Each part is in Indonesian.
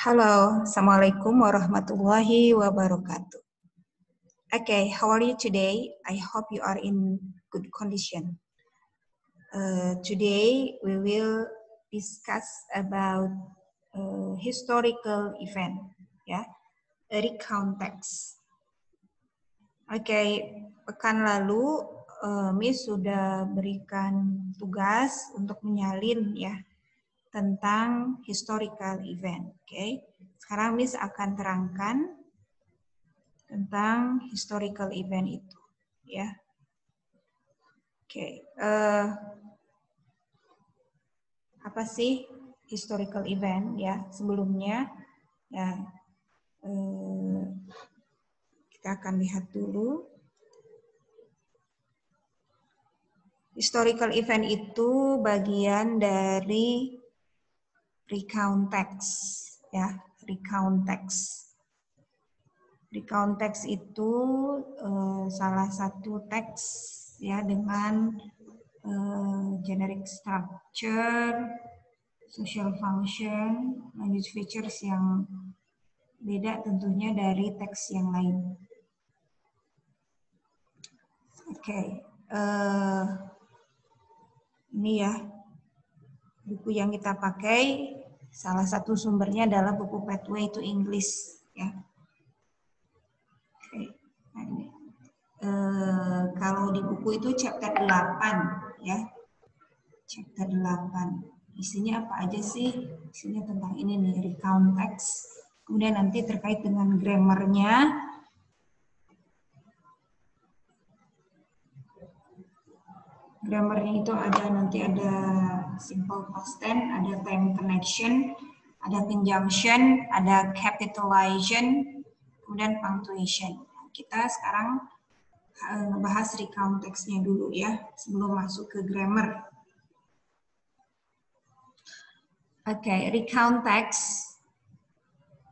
Hello, Assalamualaikum warahmatullahi wabarakatuh. Okay, how are you today? I hope you are in good condition. Today we will discuss about historical event, ya, recount text. Okay, pekan lalu Miss sudah berikan tugas untuk menyalin ya tentang historical event. Oke, sekarang Miss akan terangkan tentang historical event itu, ya. Oke, apa sih historical event ya? Sebelumnya, ya kita akan lihat dulu. Historical event itu bagian dari recount text, ya, recount text. Recount text itu salah satu teks ya dengan generic structure, social function, language features yang beda tentunya dari teks yang lain. Oke, ini ya buku yang kita pakai. Salah satu sumbernya adalah buku Pathway to English, ya. Oke, nah ini. Kalau di buku itu chapter 8, ya. Chapter 8. Isinya apa aja sih? Isinya tentang ini nih, recount text. Kemudian nanti terkait dengan grammarnya. Grammarnya itu nanti ada simple past tense, ada time connection, ada conjunction, ada capitalization, kemudian punctuation. Kita sekarang bahas recount text-nya dulu ya, sebelum masuk ke grammar. Okay, recount text.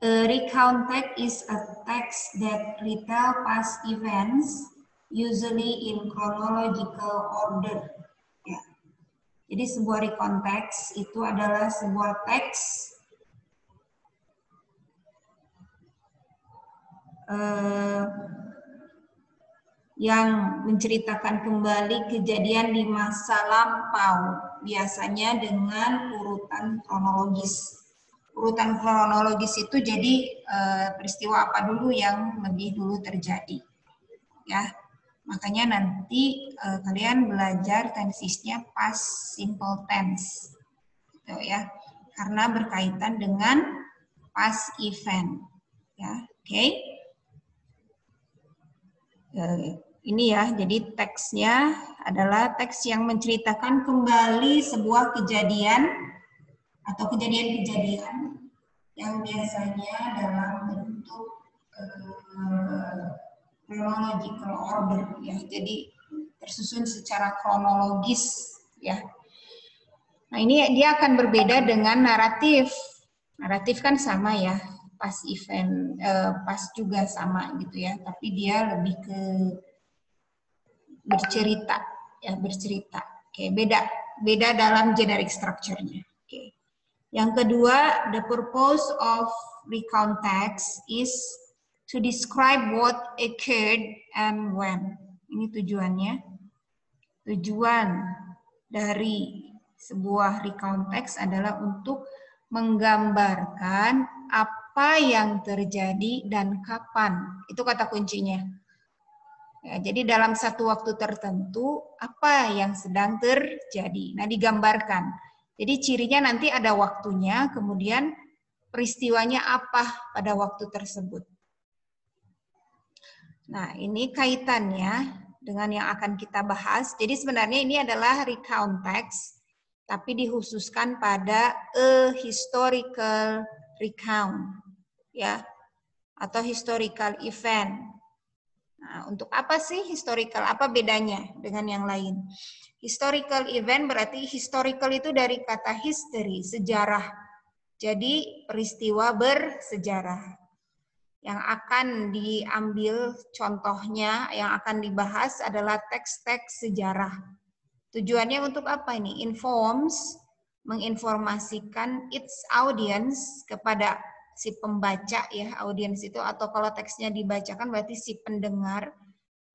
A recount text is a text that retell past events, usually in chronological order. Ya. Jadi sebuah recount text itu adalah sebuah teks yang menceritakan kembali kejadian di masa lampau, biasanya dengan urutan kronologis. Urutan kronologis itu jadi peristiwa apa dulu yang lebih dulu terjadi, ya. Makanya nanti kalian belajar tensisnya past simple tense, gitu ya, karena berkaitan dengan past event, ya. Oke. Ini ya, jadi teksnya adalah teks yang menceritakan kembali sebuah kejadian atau kejadian-kejadian yang biasanya dalam bentuk chronological order, ya. Jadi tersusun secara kronologis, ya. Nah, ini dia akan berbeda dengan naratif. Naratif kan sama ya, pas event, pas juga sama gitu ya, tapi dia lebih ke bercerita, ya, bercerita. Oke, beda dalam generic structure-nya. Oke. Yang kedua, the purpose of recount text is to describe what occurred and when. Ini tujuannya. Tujuan dari sebuah recount text adalah untuk menggambarkan apa yang terjadi dan kapan. Itu kata kuncinya. Ya, jadi dalam satu waktu tertentu, apa yang sedang terjadi. Nah, digambarkan. Jadi cirinya nanti ada waktunya, kemudian peristiwanya apa pada waktu tersebut. Nah, ini kaitannya dengan yang akan kita bahas. Jadi sebenarnya ini adalah recount text, tapi dikhususkan pada a historical recount, ya, atau historical event. Nah, untuk apa sih historical? Apa bedanya dengan yang lain? Historical event berarti historical itu dari kata history, sejarah. Jadi peristiwa bersejarah. Yang akan diambil contohnya, yang akan dibahas adalah teks-teks sejarah. Tujuannya untuk apa ini? Menginformasikan its audience kepada si pembaca ya, audiens itu, atau kalau teksnya dibacakan berarti si pendengar,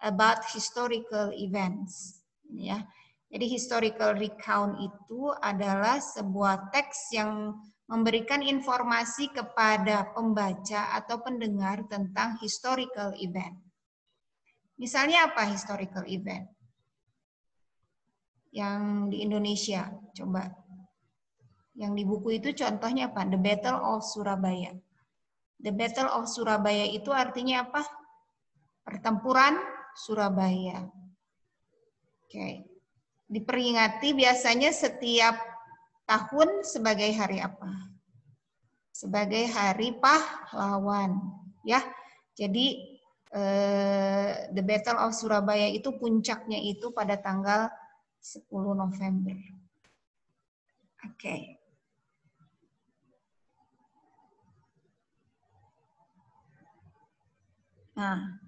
about historical events ya. Jadi historical recount itu adalah sebuah teks yang memberikan informasi kepada pembaca atau pendengar tentang historical event. Misalnya apa historical event? Yang di Indonesia, coba. Yang di buku itu contohnya apa? The Battle of Surabaya. The Battle of Surabaya itu artinya apa? Pertempuran Surabaya. Oke. Diperingati biasanya setiap tahun sebagai hari apa? Sebagai Hari Pahlawan, ya. Jadi The Battle of Surabaya itu puncaknya itu pada tanggal 10 November. Oke. Nah,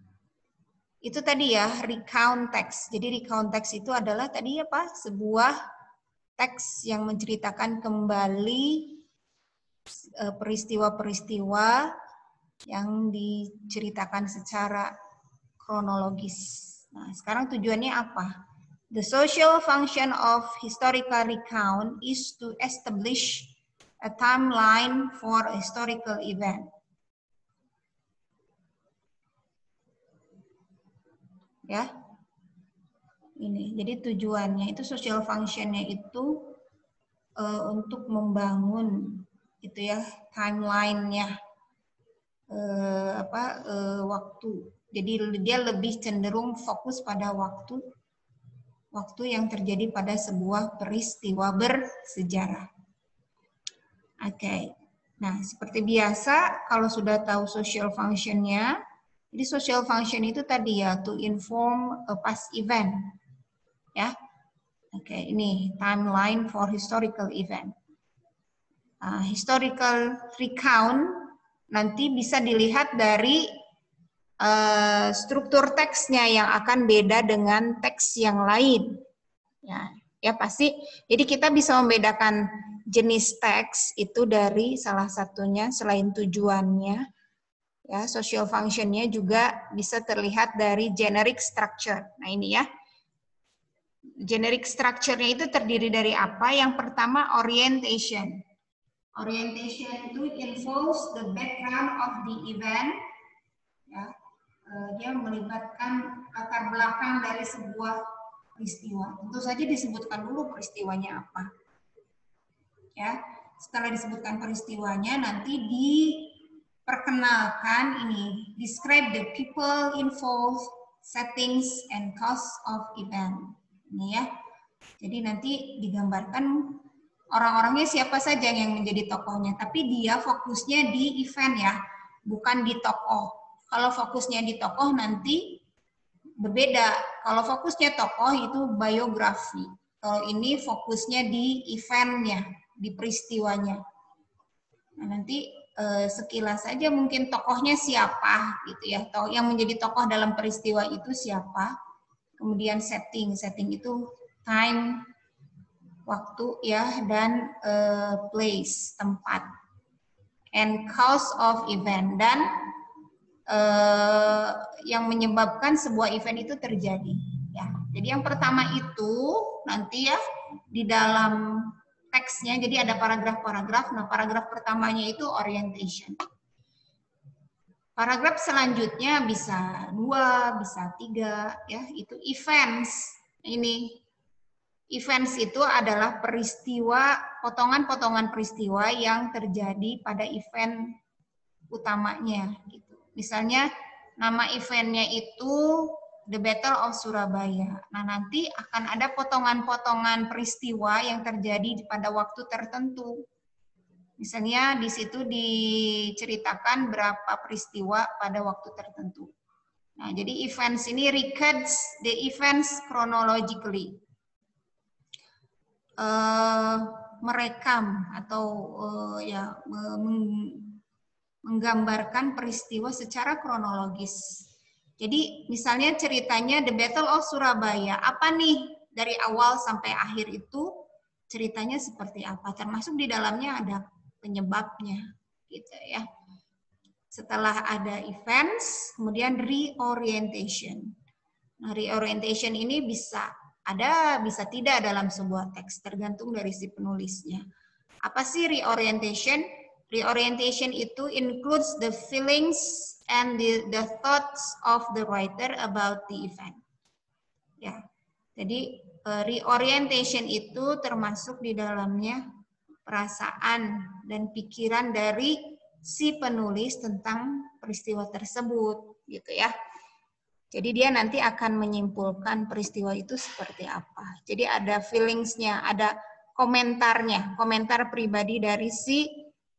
itu tadi ya recount text. Jadi recount text itu adalah tadi apa? Sebuah teks yang menceritakan kembali peristiwa-peristiwa yang diceritakan secara kronologis. Nah, sekarang tujuannya apa? The social function of historical recount is to establish a timeline for a historical event. Ya, ini. Jadi tujuannya itu social functionnya itu untuk membangun itu ya timeline-nya waktu. Jadi dia lebih cenderung fokus pada waktu yang terjadi pada sebuah peristiwa bersejarah. Oke. Nah, seperti biasa kalau sudah tahu social function-nya, jadi social function itu tadi ya to inform a past event. Ya. Oke, ini timeline for historical event. Historical recount nanti bisa dilihat dari struktur teksnya yang akan beda dengan teks yang lain. Ya pasti. Jadi kita bisa membedakan jenis teks itu dari salah satunya selain tujuannya, ya social functionnya juga bisa terlihat dari generic structure. Nah ini ya. Generic structure-nya itu terdiri dari apa? Yang pertama orientation. Orientation itu involves the background of the event. Ya, dia melibatkan latar belakang dari sebuah peristiwa. Tentu saja disebutkan dulu peristiwanya apa. Ya, setelah disebutkan peristiwanya, nanti diperkenalkan ini, describe the people involved, settings and cause of event. Ini ya. Jadi nanti digambarkan orang-orangnya siapa saja yang menjadi tokohnya, tapi dia fokusnya di event ya, bukan di tokoh. Kalau fokusnya di tokoh nanti berbeda. Kalau fokusnya tokoh itu biografi. Kalau ini fokusnya di eventnya, di peristiwanya. Nah, nanti sekilas saja mungkin tokohnya siapa gitu ya. Yang menjadi tokoh dalam peristiwa itu siapa. Kemudian setting itu time, waktu ya, dan place, tempat. And cause of event, dan yang menyebabkan sebuah event itu terjadi. Ya, jadi yang pertama itu nanti ya di dalam teksnya, jadi ada paragraf-paragraf. Nah, paragraf pertamanya itu orientation. Paragraf selanjutnya bisa 2, bisa 3, ya itu events. Ini events itu adalah peristiwa, potongan-potongan peristiwa yang terjadi pada event utamanya. Gitu. Misalnya nama eventnya itu The Battle of Surabaya. Nah nanti akan ada potongan-potongan peristiwa yang terjadi pada waktu tertentu. Misalnya di situ diceritakan berapa peristiwa pada waktu tertentu. Nah jadi events ini records the events chronologically. Merekam atau menggambarkan peristiwa secara kronologis. Jadi misalnya ceritanya The Battle of Surabaya, apa nih dari awal sampai akhir itu ceritanya seperti apa? Termasuk di dalamnya ada penyebabnya, gitu ya. Setelah ada events, kemudian reorientation. Nah, reorientation ini bisa ada, bisa tidak dalam sebuah teks, tergantung dari si penulisnya. Apa sih reorientation? Reorientation itu includes the feelings and the thoughts of the writer about the event. Ya, jadi reorientation itu termasuk di dalamnya perasaan dan pikiran dari si penulis tentang peristiwa tersebut, gitu ya. Jadi dia nanti akan menyimpulkan peristiwa itu seperti apa. Jadi ada feelings-nya, ada komentarnya, komentar pribadi dari si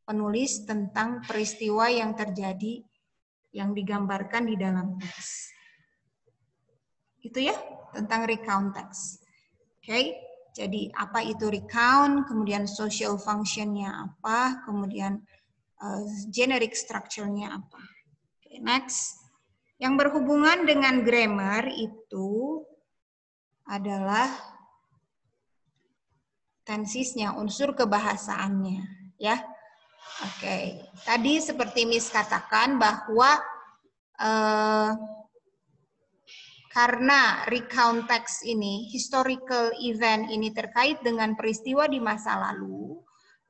penulis tentang peristiwa yang terjadi, yang digambarkan di dalam teks. Itu ya, tentang recount text. Oke, jadi apa itu recount, kemudian social function-nya apa, kemudian generic structure-nya apa. Oke, next. Yang berhubungan dengan grammar itu adalah tensisnya, unsur kebahasaannya, ya. Oke, tadi seperti Miss katakan bahwa karena recount text ini, historical event ini terkait dengan peristiwa di masa lalu,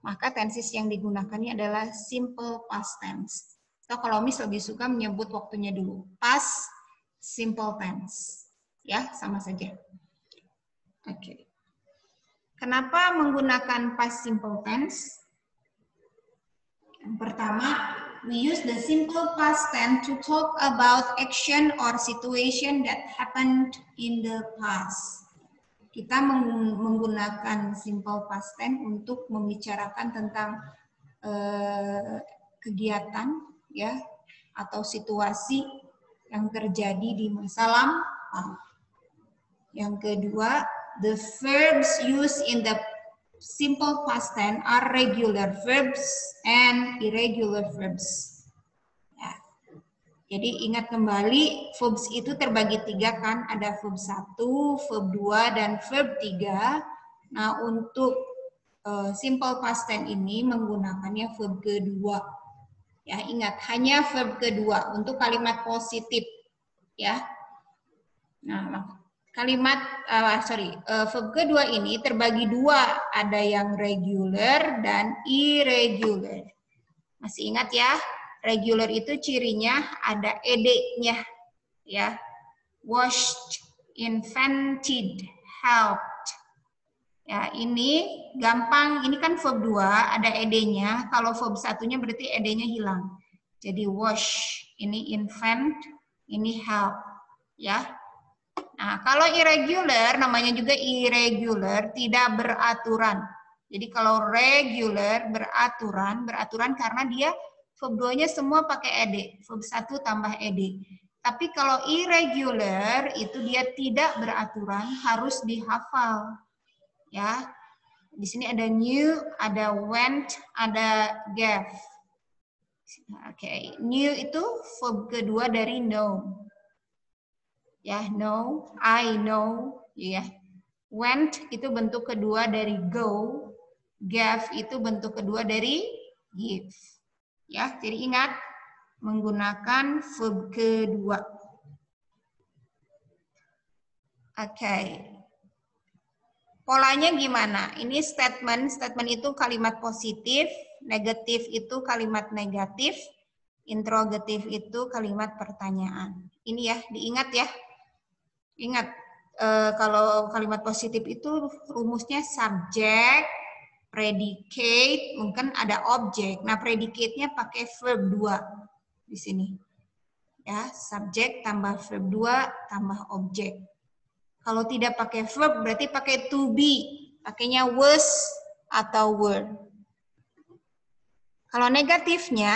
maka tensis yang digunakannya adalah simple past tense. Atau kalau Miss lebih suka menyebut waktunya dulu, past simple tense. Ya, sama saja. Oke. Kenapa menggunakan past simple tense? Yang pertama, we use the simple past tense to talk about action or situation that happened in the past. Kita menggunakan simple past tense untuk membicarakan tentang kegiatan, ya, atau situasi yang terjadi di masa lampau. Yang kedua, the verbs used in the simple past tense are regular verbs and irregular verbs. Ya. Jadi ingat kembali, verbs itu terbagi 3 kan, ada verb 1, verb 2, dan verb 3. Nah, untuk simple past tense ini menggunakannya verb kedua. Ya, ingat, hanya verb kedua untuk kalimat positif. Ya. Nah, kalimat verb kedua ini terbagi 2, ada yang regular dan irregular. Masih ingat ya, regular itu cirinya ada ed-nya, ya. Washed, invented, helped. Ya, ini gampang, ini kan verb 2 ada ed-nya, kalau verb satunya berarti ed-nya hilang. Jadi wash, ini invent, ini help, ya. Nah, kalau irregular, namanya juga irregular, tidak beraturan. Jadi kalau regular, beraturan karena dia verb 2-nya semua pakai ed, verb 1 tambah ed. Tapi kalau irregular, itu dia tidak beraturan, harus dihafal. Ya, di sini ada knew, ada went, ada gave. Oke, knew itu verb kedua dari know. Ya, know, I know, ya. Went itu bentuk kedua dari go, gave itu bentuk kedua dari give. Ya, jadi ingat menggunakan verb kedua. Oke. Polanya gimana? Ini statement itu kalimat positif, negatif itu kalimat negatif, interrogatif itu kalimat pertanyaan. Ini ya, diingat ya. Ingat, kalau kalimat positif itu rumusnya subject, predicate, mungkin ada objek. Nah, predicate-nya pakai verb 2 di sini. Ya, subjek tambah verb 2 tambah objek. Kalau tidak pakai verb berarti pakai to be, pakainya was atau were. Kalau negatifnya,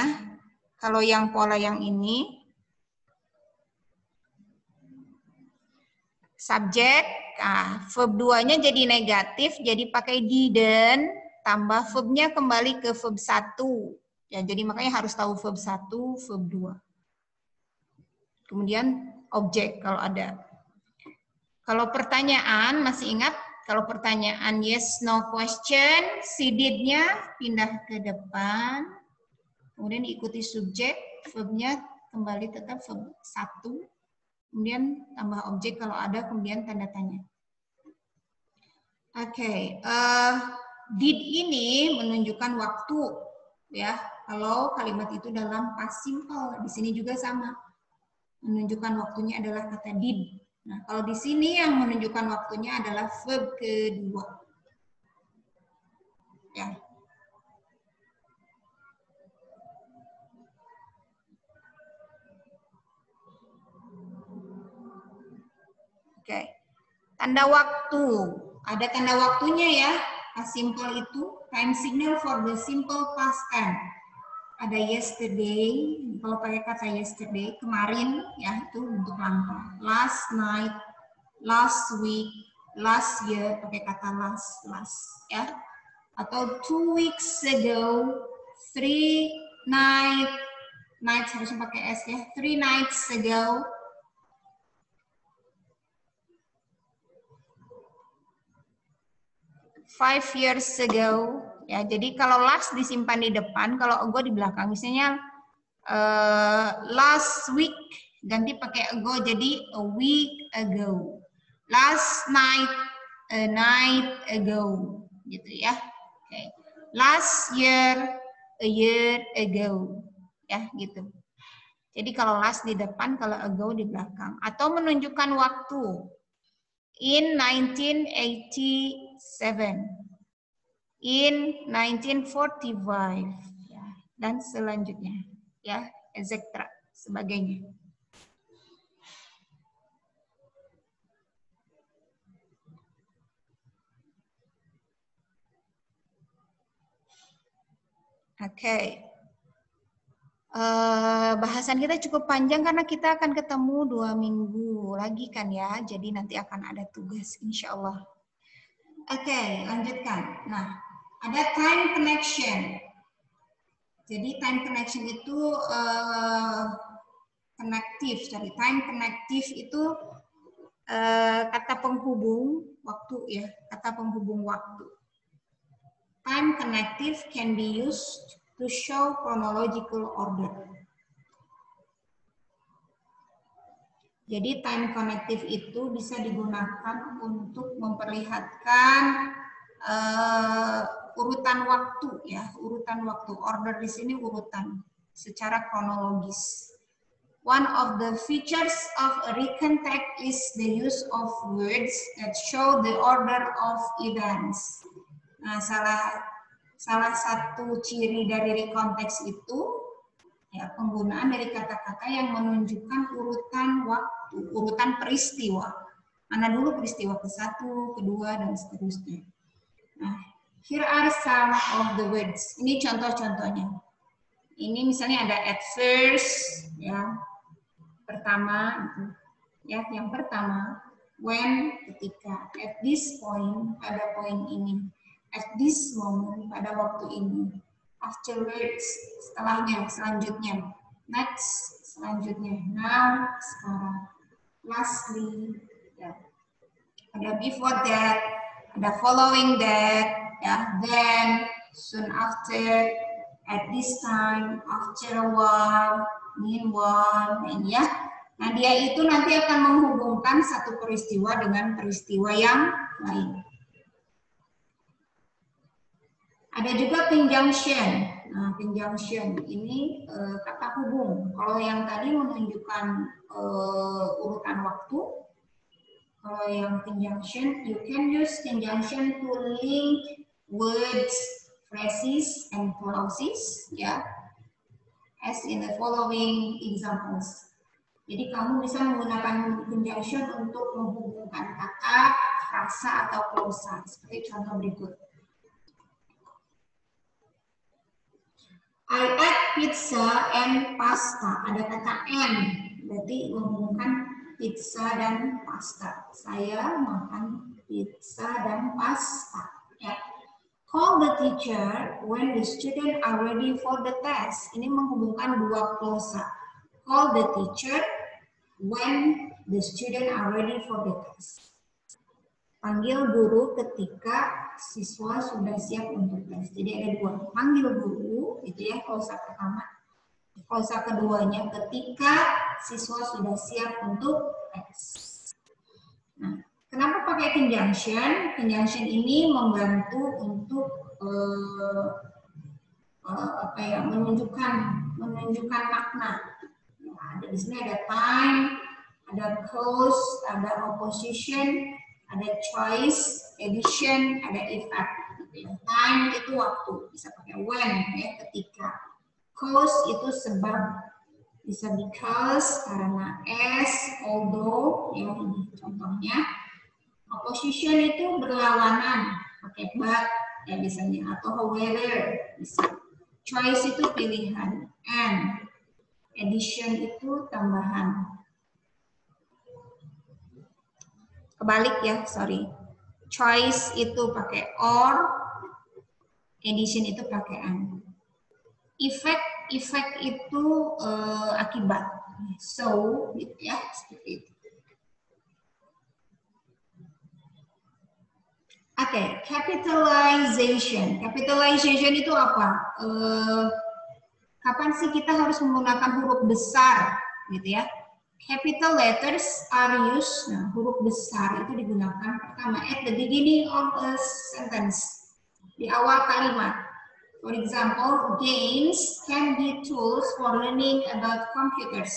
kalau yang pola yang ini, subjek, verb 2-nya jadi negatif, jadi pakai didn't, tambah verbnya kembali ke verb 1. Ya, jadi makanya harus tahu verb 1, verb 2. Kemudian objek kalau ada. Kalau pertanyaan, masih ingat? Kalau pertanyaan yes, no question, si did-nya pindah ke depan. kemudian diikuti subjek, verbnya kembali tetap verb 1, kemudian tambah objek kalau ada, kemudian tanda tanya. Oke, did ini menunjukkan waktu, ya. Kalau kalimat itu dalam past simple, di sini juga sama, menunjukkan waktunya adalah kata did. Nah, kalau di sini yang menunjukkan waktunya adalah verb kedua, ya. Oke, tanda waktu. Ada tanda waktunya ya. Past simple itu time signal for the simple past tense. Ada yesterday, kalau pakai kata yesterday, kemarin ya itu untuk lampau. Last night, last week, last year pakai kata last ya. Atau 2 weeks ago, 3 nights harus pakai s ya. 3 nights ago. 5 years ago, ya. Jadi kalau last disimpan di depan, kalau ago di belakang. Misalnya last week ganti pakai ago, jadi a week ago. Last night, a night ago, gitu ya. Okay. Last year, a year ago, ya gitu. Jadi kalau last di depan, kalau ago di belakang. Atau menunjukkan waktu. In 1987, in 1945, ya, dan selanjutnya, ya, etc. sebagainya. Oke. Bahasan kita cukup panjang karena kita akan ketemu 2 minggu lagi kan ya. Jadi nanti akan ada tugas insya Allah. Oke, lanjutkan. Nah, ada time connection. Jadi time connection itu time connective itu kata penghubung waktu ya, kata penghubung waktu. Time connective can be used to show chronological order. Jadi time connective itu bisa digunakan untuk memperlihatkan urutan waktu ya, urutan waktu. Order di sini urutan secara kronologis. One of the features of a recontact is the use of words that show the order of events. Nah, salah satu ciri dari recontext itu ya penggunaan dari kata-kata yang menunjukkan urutan waktu, urutan peristiwa. Mana dulu peristiwa ke-1, kedua, dan seterusnya. Nah, here are some of the words. Ini contoh-contohnya. Ini misalnya ada at first, ya, pertama, ya, yang pertama, when, ketika, at this point, pada poin ini, at this moment, pada waktu ini, afterwards, setelahnya, selanjutnya, next, selanjutnya, now, sekarang, lastly, ya. Ada before that, ada following that, ya, then, soon after, at this time, after a while, meanwhile, ya. Nah, dia itu nanti akan menghubungkan satu peristiwa dengan peristiwa yang lain. Ada juga conjunction. Nah, conjunction ini kata hubung. Kalau yang tadi menunjukkan urutan waktu, kalau yang conjunction, you can use conjunction to link words, phrases, and clauses, ya, as in the following examples. Jadi kamu bisa menggunakan conjunction untuk menghubungkan kata, frasa, atau klausa. Seperti contoh berikut. I ate pizza and pasta. Ada kata and, berarti menghubungkan pizza dan pasta. Saya makan pizza dan pasta. Ya. Call the teacher when the student are ready for the test. Ini menghubungkan dua klausa. Call the teacher when the student are ready for the test. Panggil guru ketika siswa sudah siap untuk tes. Jadi ada dua, panggil guru, itu ya klausa pertama. Klausa keduanya ketika siswa sudah siap untuk tes. Nah, kenapa pakai conjunction? Conjunction ini membantu untuk menunjukkan makna. Nah, ada di sini ada time, ada cause, ada opposition, ada choice, addition, ada effect. Time itu waktu, bisa pakai when ya, ketika. Cause itu sebab, bisa because, karena, as, although, ya ini contohnya. Opposition itu berlawanan, pakai but ya biasanya, atau however bisa. Choice itu pilihan, and addition itu tambahan. Kebalik ya, sorry. Choice itu pakai or, addition itu pakai and. Effect itu akibat. So, gitu ya, seperti itu. Oke, capitalization. Capitalization itu apa? Kapan sih kita harus menggunakan huruf besar, gitu ya? Capital letters are used, nah, huruf besar itu digunakan pertama at the beginning of a sentence, di awal kalimat. For example, games can be tools for learning about computers.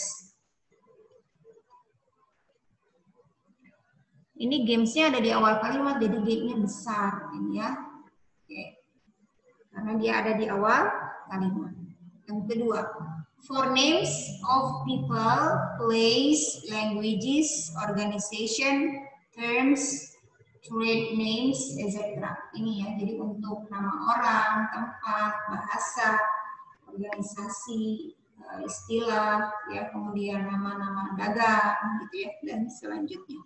Ini gamesnya ada di awal kalimat, jadi game-nya besar, ini ya. Oke. Karena dia ada di awal kalimat. Yang kedua, for names of people, place, languages, organization, terms, trade names, etc. Ini ya, jadi untuk nama orang, tempat, bahasa, organisasi, istilah, ya, kemudian nama-nama dagang, gitu ya, dan selanjutnya.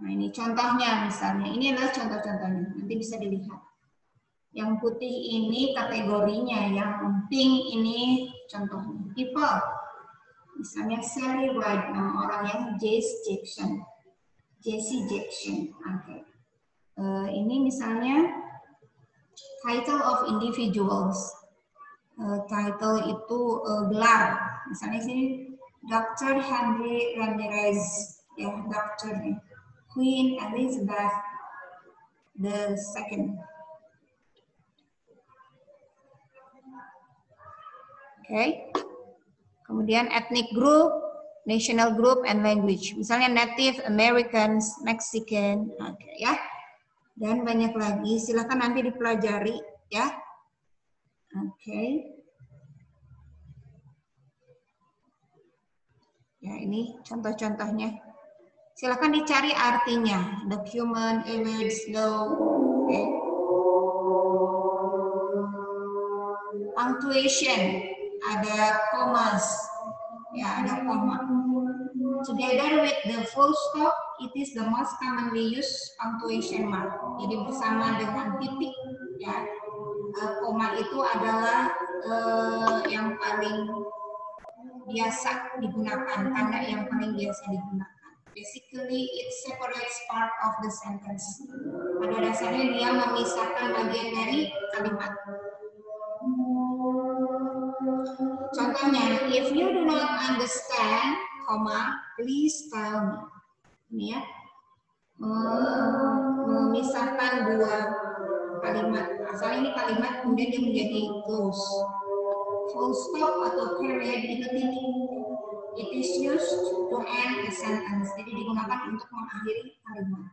Nah, ini contohnya misalnya, ini adalah contoh-contohnya, nanti bisa dilihat. Yang putih ini kategorinya, yang pink ini contohnya. People, misalnya Sally Wright, nama orang yang Jesse Jackson. Oke. Ini misalnya title of individuals. Title itu gelar. Misalnya sini Dr. Henry Ramirez, ya Dr. Queen Elizabeth II. Oke. Kemudian ethnic group, national group, and language. Misalnya Native Americans, Mexican, oke ya. Dan banyak lagi. Silakan nanti dipelajari ya. Oke. Ya ini contoh-contohnya. Silakan dicari artinya. Document, image, law. Oke. Punctuation. Ada commas, ya ada koma. Together with the full stop, it is the most commonly used punctuation mark. Jadi bersama dengan titik, ya, koma itu adalah yang paling biasa digunakan, tanda yang paling biasa digunakan. Basically, it separates part of the sentence. Pada dasarnya dia memisahkan bagian dari kalimat. Contohnya, if you do not understand, please tell me. Ini ya, memisahkan dua kalimat. Asalnya ini kalimat, kemudian dia menjadi close. Full stop atau period itu titik. It is used to end a sentence. Jadi digunakan untuk mengakhiri kalimat.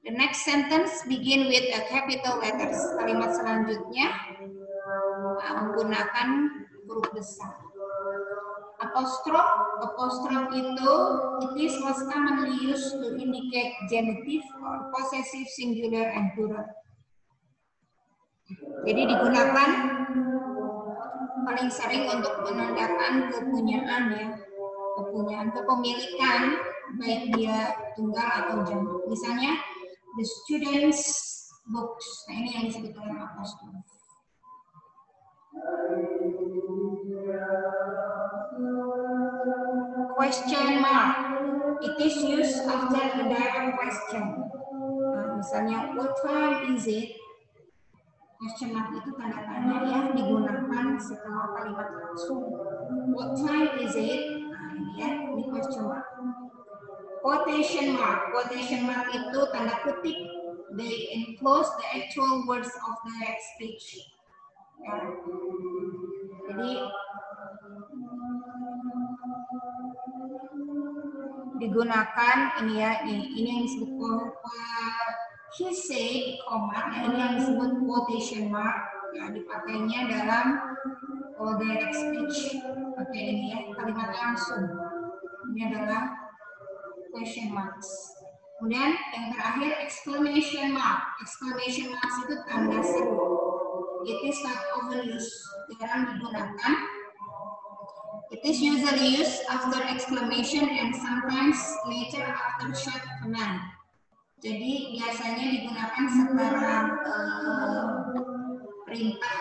The next sentence begin with a capital letters. Kalimat selanjutnya menggunakan huruf besar. Apostrophe itu it is most commonly used to indicate genitive or possessive singular and plural. Jadi digunakan paling sering untuk menandakan kepunyaan ya, kepemilikan baik dia tunggal atau jamak. Misalnya the students books. Nah ini yang disebut dengan apostrophe. Question mark. it is used after a direct question. Misalnya, what time is it? Question mark itu tanda tanya ya, digunakan setelah kalimat langsung. What time is it? Nah, ini ya, ini question mark. Quotation mark. Quotation mark itu tanda kutip. They enclose the actual words of the speech. Ya. Jadi digunakan ini ya, ini yang disebut he said, ini yang disebut quotation mark, ya, dipakainya dalam direct speech. Oke, ini ya, kalimat langsung. Ini adalah question marks. Kemudian yang terakhir exclamation mark. Exclamation marks itu tanda seru. It is not overused, jarang digunakan. It is usually used after exclamation and sometimes later after short command. Jadi biasanya digunakan setelah perintah,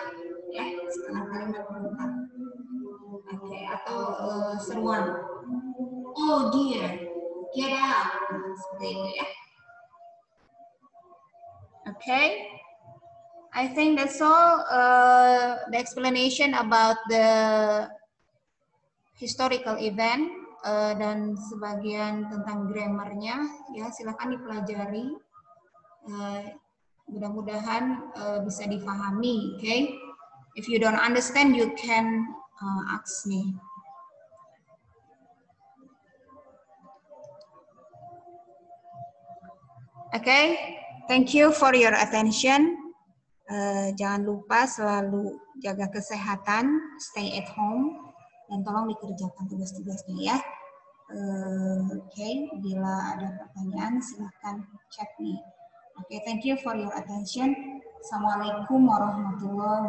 ya, setelah kalimat perintah. Oke, atau seruan. Oh dear, get out. Seperti itu ya. Okay, I think that's all. The explanation about the historical event dan sebagian tentang grammarnya, ya, silakan dipelajari. Mudah-mudahan bisa difahami. Okay, if you don't understand, you can ask me. Okay, thank you for your attention. Jangan lupa selalu jaga kesehatan, stay at home. Dan tolong dikerjakan tugas-tugasnya ya. Oke, bila ada pertanyaan silahkan chat nih. Oke, thank you for your attention. Assalamualaikum warahmatullahi wabarakatuh.